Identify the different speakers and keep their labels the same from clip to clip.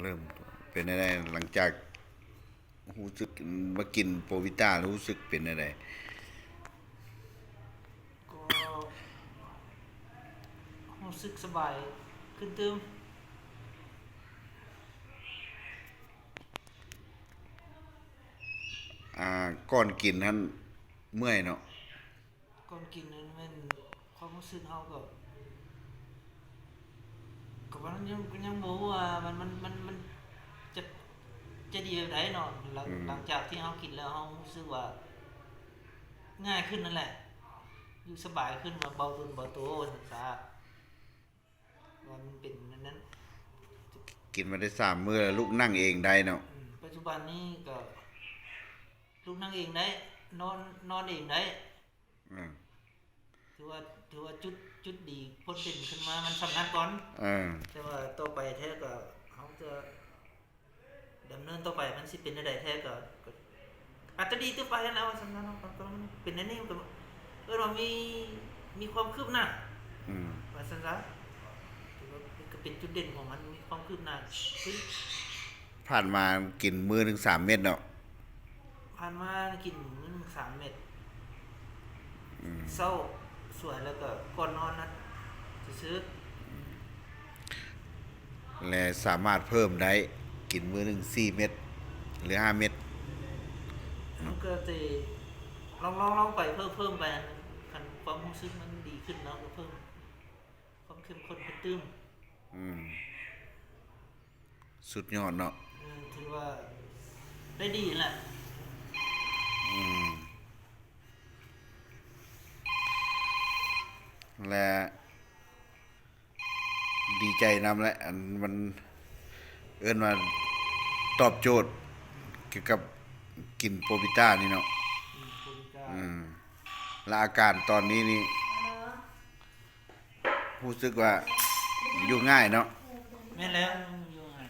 Speaker 1: เริ่มเป็นอะไรหลังจากรู้สึกมากินโปรวิต้ารู้สึกเป็นอะไร
Speaker 2: ก็รู้สึกสบายขึ้นตึม
Speaker 1: ก่อนกินท่านเมื่อยเนาะ
Speaker 2: ก่อนกินนั้นมันความรู้สึกเฮากับมันยังบ่ว่ามันจะจะดีแบบไหนเนาะหลังจากที่เฮากินแล้วเฮารู้สึกว่าง่ายขึ้นนั่นแหละอยู่สบายขึ้นว่าเบาตนเบาตัวว่าซั่นซะว่ามันเป็นนั้นนั้น
Speaker 1: กินมาได้3 มื้อแล้วลุกนั่งเองได้เนาะ
Speaker 2: ปัจจุบันนี้ก็ลุกนั่งเองได้นอนเองได้
Speaker 1: อืม
Speaker 2: ถือว่าจุดดีพ้นเป็นขึ้นมามันสำนักก่อนแต่ว่าต่อไปแท้ก็เขาจะดำเนินต่อไปมันสิเป็นได้แท้ก็อาจจะดีต่อไปแล้วสำนักเนาะก็เป็นอันนี้มันก็ว่ามีความคืบหน้าว่าซั่นซะถือว่าก็เป็นจุดเด่นของมันมีความคืบหน้าขึ้น
Speaker 1: ผ่านมากินมื้อหนึง3 เม็ดเนาะ
Speaker 2: ผ่านมากินมื้อนึง3 เม็ดเช้าสวยแล้วก็ก่อนนอนนะซื้อ
Speaker 1: และสามารถเพิ่มได้กินมื้อหนึง4 เม็ดหรือ5 เม็ด
Speaker 2: มันก็จะลองไปเพิ่มไปคันความรู้สึกมันดีขึ้นเนาะก็เพิ่มความเข้มข้นขึ้นตึ้ม
Speaker 1: สุดยอดเนาะ
Speaker 2: ถือว่าได้ดีแหละ
Speaker 1: และดีใจนำและอันมันเอิ้นว่าตอบโจทย์เกี่ยวกับกินโปรบิต้านี่เนาะ
Speaker 2: โควิด
Speaker 1: และอาการตอนนี้นี่รู้สึกว่าอยู่ง่ายเนาะ
Speaker 2: แม่นแล้วอยู่ไง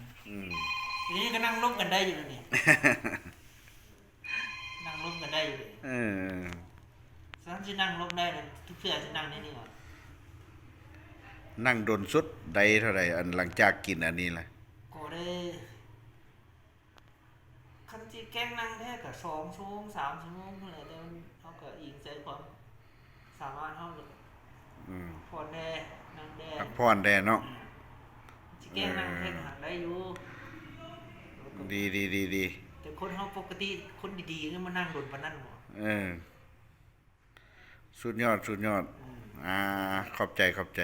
Speaker 2: ทีนี้ก็นั่งร่วมกันได้อยู่แล้วนี่นั่งร่วมกันได้อยู่เลยสันสินั่งร่วมได้นะทุกเทื่อสินั่งในนี่ก่อน
Speaker 1: นั่งโดนสุดได้เท่าไหร่อันหลังจากกินอันนี้ล่ะ
Speaker 2: ก็ได้คันที่แกล้งนั่งแท้ก็2 ชั่วโมง3 ชั่วโมงนั่นแหละแต่มันเฮาก็อิงใจความสามารถเฮาเลยพอแน่นั่งแน่
Speaker 1: พักผ่อนแดเนาะ
Speaker 2: สิแกล้งนั่งแท้ก็หาได้อยู่
Speaker 1: ดี
Speaker 2: แต่คนเฮาปกติคนดีๆก็มานั่งโดนปานนั้นบ่
Speaker 1: สุดยอดขอบใจ